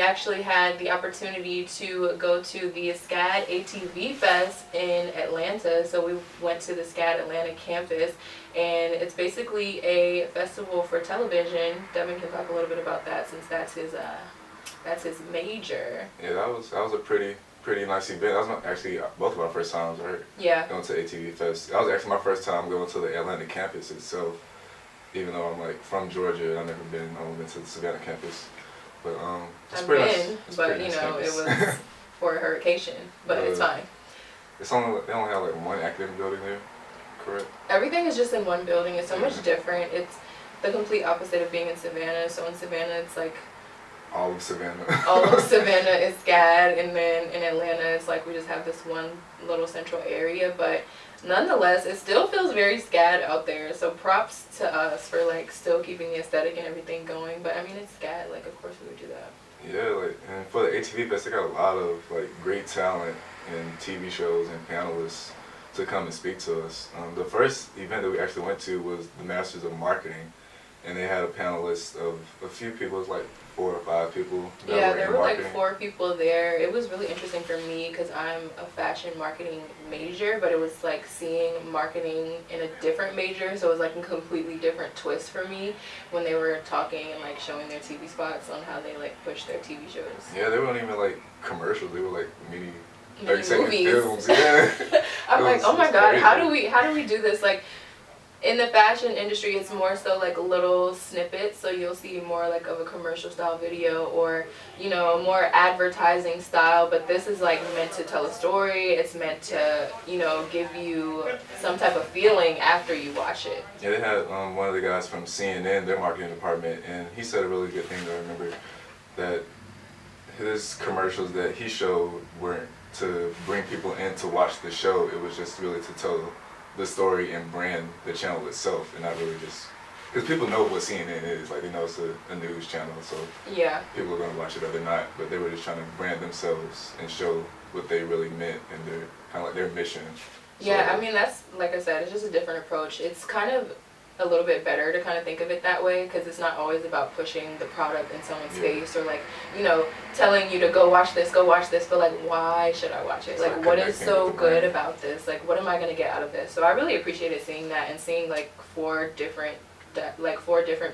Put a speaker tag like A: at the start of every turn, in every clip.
A: actually had the opportunity to go to the SCAD aTV Fest in Atlanta. So we went to the SCAD Atlanta campus, and it's basically a festival for television. Devin can talk a little bit about that since that's his major.
B: Yeah, that was a pretty nice event. That was actually both of our first times, right?
A: Yeah.
B: Going to aTV Fest. That was actually my first time going to the Atlanta campus itself. Even though I'm like from Georgia, I've never been. I only been to the Savannah campus. But it's
A: I've
B: pretty
A: been,
B: nice.
A: but you know, it was for a hurricane, but it's fine.
B: They only have like one academic building there, correct?
A: Everything is just in one building. It's so much different. It's the complete opposite of being in Savannah. So in Savannah, it's like
B: all of Savannah.
A: All of Savannah is SCAD, and then in Atlanta, it's like we just have this one little central area. But nonetheless, it still feels very SCAD out there. So props to us for like still keeping the aesthetic and everything going. But I mean, it's SCAD. Like, of course we would do that.
B: Yeah, like, and for the aTV Fest, they got a lot of like great talent in TV shows and panelists to come and speak to us. The first event that we actually went to was the Masters of Marketing, and they had a panelist of a few people. It was like 4 or 5 people.
A: Yeah, there were like 4 people there. It was really interesting for me because I'm a fashion marketing major, but it was like seeing marketing in a different major, so it was like a completely different twist for me when they were talking and like showing their TV spots on how they like push their TV shows.
B: Yeah, they weren't even like commercials. They were like mini
A: 30-second movies.
B: Films. Yeah.
A: I'm like, oh my god, how do we do this? Like, in the fashion industry, it's more so like little snippets, so you'll see more like of a commercial style video or, you know, more advertising style, but this is like meant to tell a story. It's meant to, you know, give you some type of feeling after you watch it.
B: Yeah, they had one of the guys from CNN, their marketing department, and he said a really good thing. I remember that his commercials that he showed weren't to bring people in to watch the show. It was just really to tell the story and brand the channel itself, and not really just because people know what CNN is. Like, they know it's a news channel, so
A: yeah,
B: people are gonna watch it or they're not. But they were just trying to brand themselves and show what they really meant and their kind of like their mission.
A: Yeah, I mean, that's, like I said, it's just a different approach. It's kind of a little bit better to kind of think of it that way, because it's not always about pushing the product in someone's face or like, you know, telling you to go watch this, but like, why should I watch it? Like, what is so good about this? Like, what am I going to get out of this? So I really appreciated seeing that and seeing like four different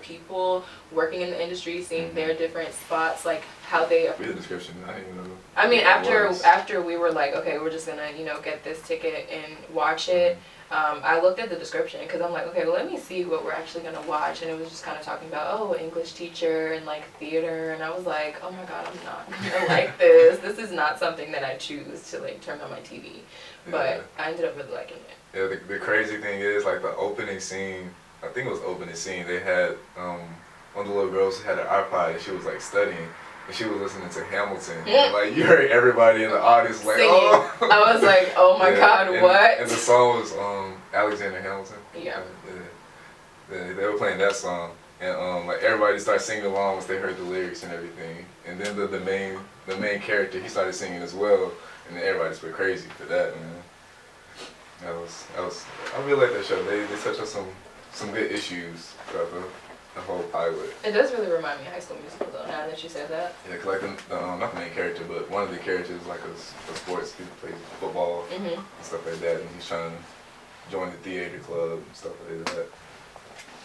A: people working in the industry, seeing their different spots, like how they.
B: Read the description. I didn't even know.
A: I mean, after we were like, okay, we're just gonna, you know, get this ticket and watch it. I looked at the description because I'm like, okay, well, let me see what we're actually gonna watch, and it was just kind of talking about, oh, English teacher and like theater, and I was like, oh my god, I'm not gonna like this. This is not something that I choose to like turn on my TV, but I ended up really liking it.
B: Yeah, the crazy thing is, like, the opening scene. I think it was opening scene. They had one of the little girls had an iPod and she was like studying. And she was listening to Hamilton. And, like, you heard everybody in the audience like,
A: singing.
B: Oh.
A: I was like, oh my god, what?
B: And the song was Alexander Hamilton.
A: Yeah.
B: They were playing that song, and like everybody started singing along once they heard the lyrics and everything. And then the main character, he started singing as well, and then everybody just went crazy for that, man. That was I really like that show. They touched on some good issues throughout the whole pilot.
A: It does really remind me of High School Musical, though, now that you said that.
B: Yeah, cause like not the main character, but one of the characters is like a sports, he plays football and stuff like that, and he's trying to join the theater club and stuff like that.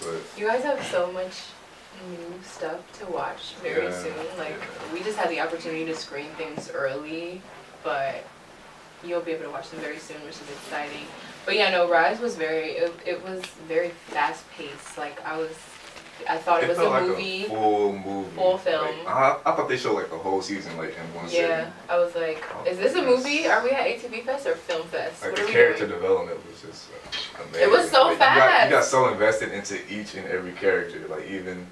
B: But
A: you guys have so much new stuff to watch very soon. Like, we just had the opportunity to screen things early, but you'll be able to watch them very soon, which is exciting. But yeah, no, Rise was it was very fast paced. Like, I thought it was a movie.
B: Like a full movie.
A: Full film.
B: Like, I thought they showed like the whole season like in one sitting.
A: Yeah, I was like, is this a movie? Are we at aTV Fest or Film Fest?
B: Like,
A: what
B: the character development was just amazing.
A: It was so
B: like,
A: fast.
B: You got so invested into each and every character. Like, even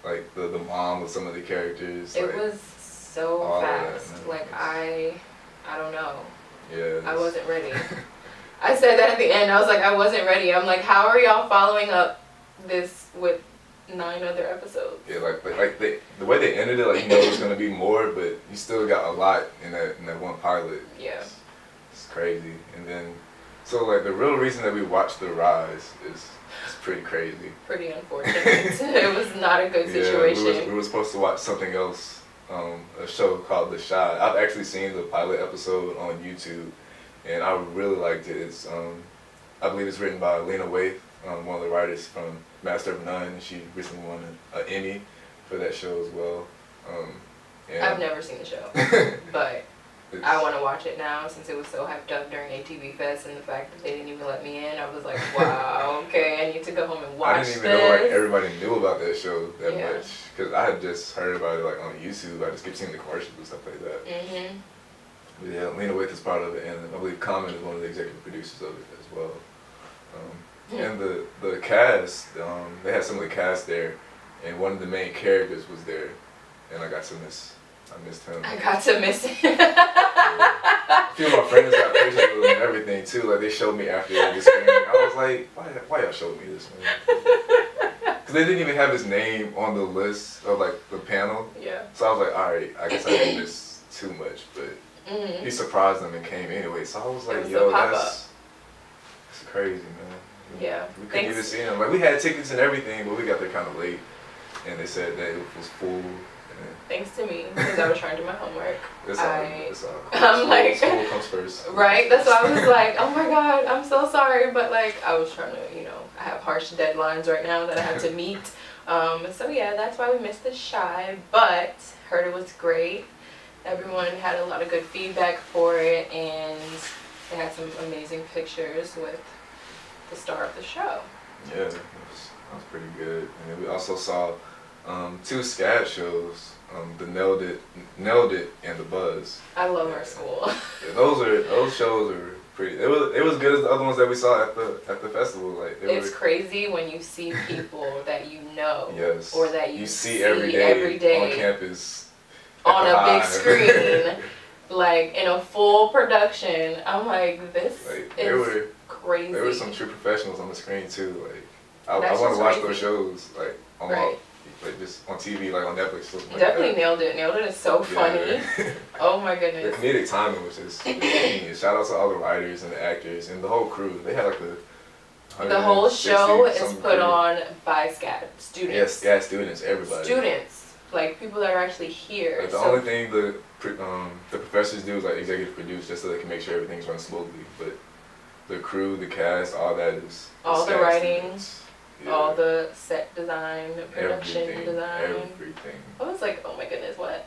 B: like the mom with some of the characters.
A: It
B: like,
A: was so fast.
B: That,
A: like, I don't know.
B: Yeah.
A: I wasn't ready. I said that at the end. I was like, I wasn't ready. I'm like, how are y'all following up this with 9 other episodes?
B: Yeah, like the way they ended it, like, you know there's gonna be more, but you still got a lot in that one pilot.
A: Yeah.
B: It's crazy. And then, so like the real reason that we watched The Rise is pretty crazy.
A: Pretty unfortunate. It was not a good situation.
B: We were supposed to watch something else a show called The Shot. I've actually seen the pilot episode on YouTube, and I really liked it. It's I believe it's written by Lena Waithe, one of the writers from Master of None, and she recently won an Emmy for that show as well. And
A: I've never seen the show, but I want to watch it now since it was so hyped up during aTV Fest, and the fact that they didn't even let me in, I was like, wow, okay, I need to go home and watch this.
B: I didn't even know like everybody knew about that show that much, because I had just heard about it like on YouTube. I just kept seeing the commercials and stuff like that. But yeah, Lena Waithe is part of it, and I believe Common is one of the executive producers of it as well. And the cast, they had some of the cast there, and one of the main characters was there, and I missed him.
A: I got to miss it.
B: A few of my friends got pictures with him and everything too. Like they showed me after the screening. I was like, why y'all showed me this, man? Because they didn't even have his name on the list of like the panel.
A: Yeah.
B: So I was like, all right, I guess I didn't miss too much, but he surprised them and came anyway. So I was like, yo, that's crazy, man.
A: Yeah.
B: We couldn't even see him. Like we had tickets and everything, but we got there kind of late, and they said that it was full.
A: Thanks to me, because I was trying to do my homework.
B: I'm
A: like,
B: school comes first.
A: Right? That's why I was like, oh my god, I'm so sorry. But like, I was trying to, I have harsh deadlines right now that I have to meet. So yeah, that's why we missed the Shy, but heard it was great. Everyone had a lot of good feedback for it, and they had some amazing pictures with the star of the show.
B: Yeah, that was pretty good. And then we also saw 2 SCAD shows, the Nailed It and the Buzz.
A: I love our school.
B: Yeah, those shows are pretty. It was good as the other ones that we saw at the festival. Like
A: it's crazy when you see people that you know,
B: yes,
A: or that you
B: see every day on campus
A: on a big screen, like in a full production. I'm like, this is crazy.
B: There were some true professionals on the screen too. Like I want to watch those shows like on like just on TV, like on Netflix.
A: Definitely nailed it. Nailed It is so funny. Oh my goodness.
B: The comedic timing was just genius. Shout out to all the writers and the actors and the whole crew. They had like
A: the whole show is put on by SCAD students.
B: Yes, SCAD students, everybody.
A: Students, like people that are actually here.
B: Like the only thing the professors do is like executive produce just so they can make sure everything's running smoothly. But the crew, the cast, all that is
A: all the writing. Students.
B: Yeah.
A: All the set design, production design.
B: Everything.
A: I was like, oh my goodness, what?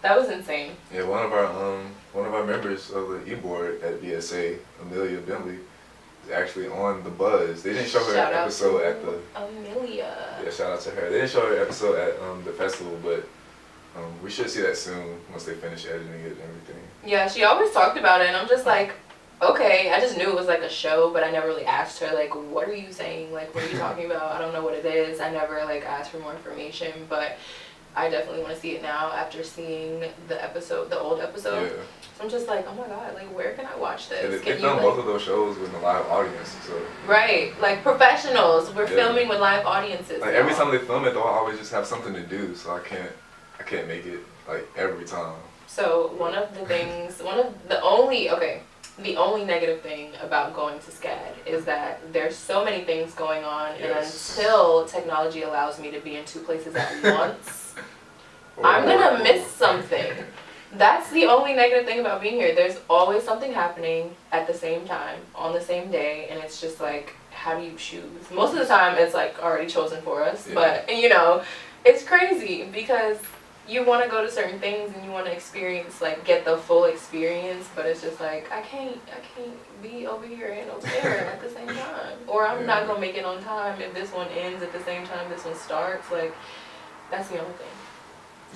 A: That was insane.
B: Yeah, one of our members of the e-board at BSA, Amelia Bentley, is actually on the Buzz. They didn't show her episode at the
A: Amelia.
B: Yeah, shout out to her. They didn't show her episode at the festival, but we should see that soon once they finish editing it and everything.
A: Yeah, she always talked about it, and I'm just like, okay, I just knew it was like a show, but I never really asked her, like, what are you saying? Like, what are you talking about? I don't know what it is. I never, like, asked for more information, but I definitely want to see it now after seeing the old episode.
B: Yeah.
A: So I'm just like, oh my god, like, where can I watch this?
B: Yeah, they filmed both of those shows with a live audience, so.
A: Right, like professionals. We're filming with live audiences.
B: Like, every time they film it, they'll always just have something to do, so I can't make it, like, every time.
A: So the only negative thing about going to SCAD is that there's so many things going on, and until technology allows me to be in 2 places at once, I'm gonna miss something. That's the only negative thing about being here. There's always something happening at the same time, on the same day, and it's just like, how do you choose? Most of the time, it's like already chosen for us, but it's crazy because you want to go to certain things and you want to experience, like, get the full experience, but it's just like, I can't be over here and over there at the same time. Or I'm not going to make it on time if this one ends at the same time this one starts. Like, that's the only thing.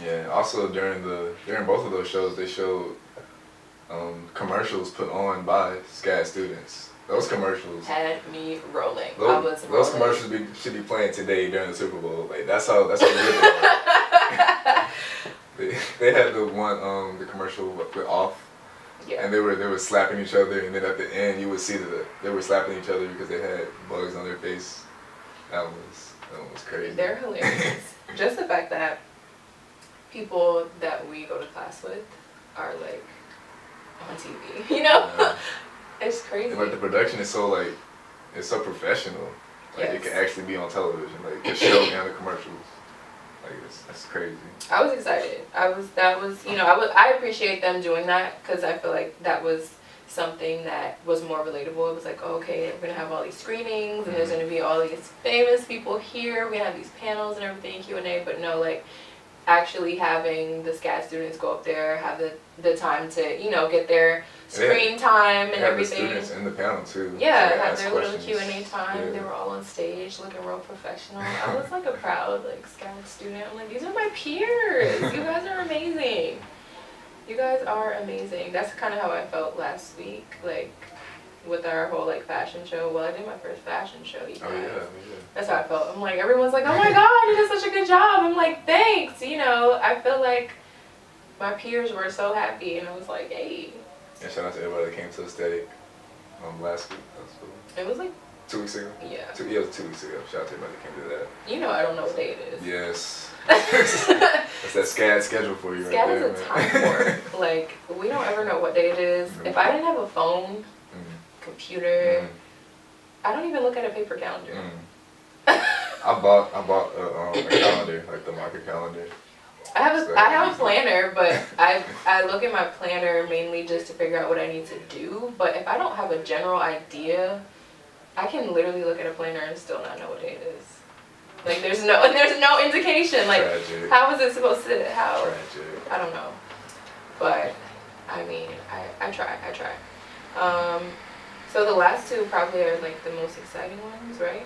B: Yeah, also during both of those shows, they showed commercials put on by SCAD students. Those commercials
A: had me rolling.
B: Those commercials should be playing today during the Super Bowl. Like that's how good they are. They had the one the commercial with Off, and they were slapping each other, and then at the end you would see that they were slapping each other because they had bugs on their face. That was crazy.
A: They're hilarious. Just the fact that people that we go to class with are like on TV,
B: Yeah.
A: It's crazy.
B: And like the production is so it's so professional. Like it can actually be on television, like the show and the commercials. Like that's crazy.
A: I was excited. I appreciate them doing that because I feel like that was something that was more relatable. It was like, oh, okay, we're gonna have all these screenings and there's gonna be all these famous people here. We're gonna have these panels and everything, Q&A, but no, like actually having the SCAD students go up there, have the time to, get their screen time and everything.
B: The students in the panel too.
A: Yeah,
B: so
A: have their little
B: questions.
A: Q&A time.
B: Yeah.
A: They were all on stage looking real professional. I was like a proud SCAD student. I'm like, these are my peers. You guys are amazing. You guys are amazing. That's kind of how I felt last week, with our whole fashion show. Well, I did my first fashion show, you guys.
B: Oh yeah.
A: That's how I felt. I'm like, everyone's like, oh my god, you did such a good job. I'm like, thanks. I feel like my peers were so happy, and I was like, hey.
B: And shout out to everybody that came to Aesthetic last week. That was cool.
A: It was
B: 2 weeks ago.
A: Yeah.
B: It was 2 weeks ago. Shout out to everybody that came to that.
A: I don't know what day it is.
B: Yes. That's that SCAD schedule for you.
A: SCAD
B: right there,
A: is a time warp. We don't ever know what day it is. If I didn't have a phone, computer, I don't even look at a paper calendar.
B: I bought a calendar, the market calendar.
A: I have a planner, but I look at my planner mainly just to figure out what I need to do. But if I don't have a general idea, I can literally look at a planner and still not know what day it is. There's no indication.
B: Tragic.
A: How is it supposed to? How?
B: Tragic.
A: I don't know. But I mean, I try. So the last two probably are the most exciting ones, right?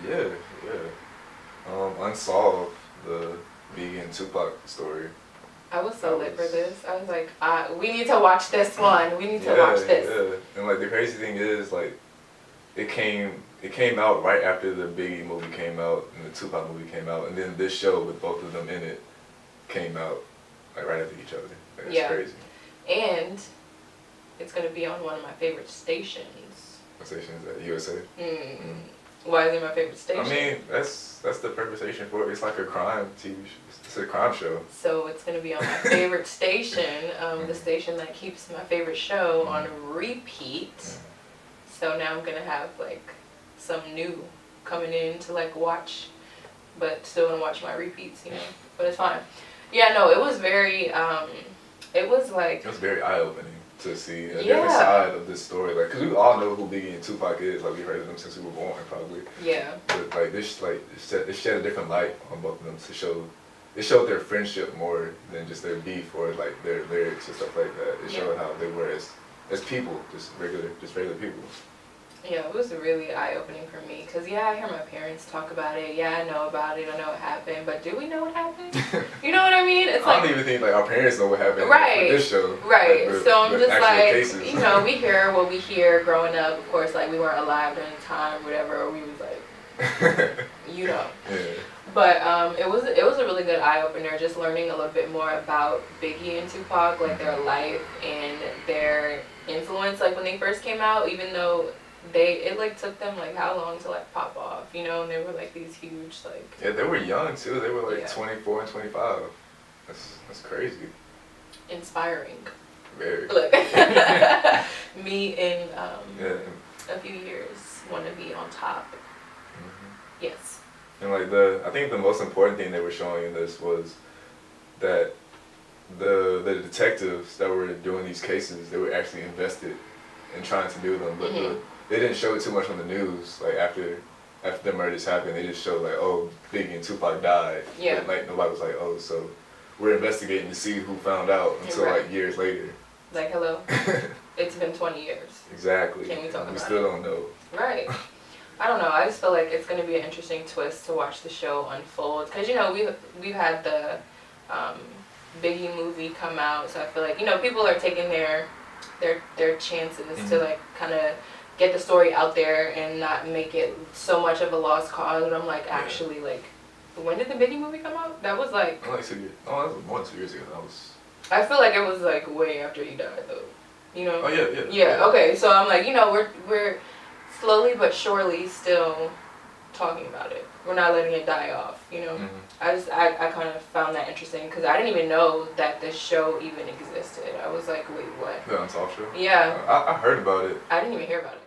B: Yeah. Unsolved, the Biggie and Tupac story.
A: I was so lit for this. I was like, we need to watch this one. We need to watch this.
B: Yeah. And the crazy thing is it came out right after the Biggie movie came out and the Tupac movie came out, and then this show with both of them in it came out right after each other. It's crazy. And
A: it's gonna be on one of my favorite stations.
B: What station is that? USA.
A: Why is it my favorite station?
B: I mean, that's the perfect station for it. It's like a crime TV show. It's a crime show.
A: So it's gonna be on my favorite station, the station that keeps my favorite show on repeat. So now I'm gonna have some new coming in to watch, but still gonna watch my repeats, But it's fine. Yeah, no, it was very, it was
B: very eye-opening to see a different side of this story. Because we all know who Biggie and Tupac is. We've heard of them since we were born, probably.
A: Yeah.
B: But this it shed a different light on both of them to show. It showed their friendship more than just their beef or their lyrics and stuff like that. It showed how they were as people, just regular people.
A: Yeah, it was really eye-opening for me because I hear my parents talk about it. Yeah, I know about it. I know what happened, but do we know what happened? You know what I mean? It's
B: I don't even think our parents know what happened
A: right,
B: for this show.
A: Right. So I'm just
B: cases.
A: we hear what we hear growing up. Of course, we weren't alive during the time, whatever. We was
B: Yeah.
A: But it was a really good eye-opener, just learning a little bit more about Biggie and Tupac, their life and their influence. When they first came out, even though it took them how long to pop off, and they were these huge
B: Yeah, they were young too. They were 24 and 25. That's crazy.
A: Inspiring.
B: Very.
A: Look, me in a few years want to be on top. Yes.
B: And I think the most important thing they were showing in this was that the detectives that were doing these cases, they were actually invested in trying to do them, but they didn't show it too much on the news. After the murders happened, they just showed oh, Biggie and Tupac died.
A: Yeah.
B: But nobody was oh, so we're investigating to see who found out until years later.
A: Hello, it's been 20 years.
B: Exactly.
A: Can we talk about it?
B: We still don't know.
A: Right. I don't know. I just feel it's going to be an interesting twist to watch the show unfold because we've had the Biggie movie come out, so I feel people are taking their chances to kind of get the story out there and not make it so much of a lost cause. But I'm actually when did the Biggie movie come out? That was
B: 2 years. Oh, that was more than 2 years ago.
A: I feel it was way after he died though.
B: Oh yeah.
A: Yeah. Okay. So I'm we're slowly but surely still talking about it. We're not letting it die off. I kind of found that interesting because I didn't even know that this show even existed. I was wait, what?
B: The Unsolved show?
A: Yeah.
B: I heard about it.
A: I didn't even hear about it.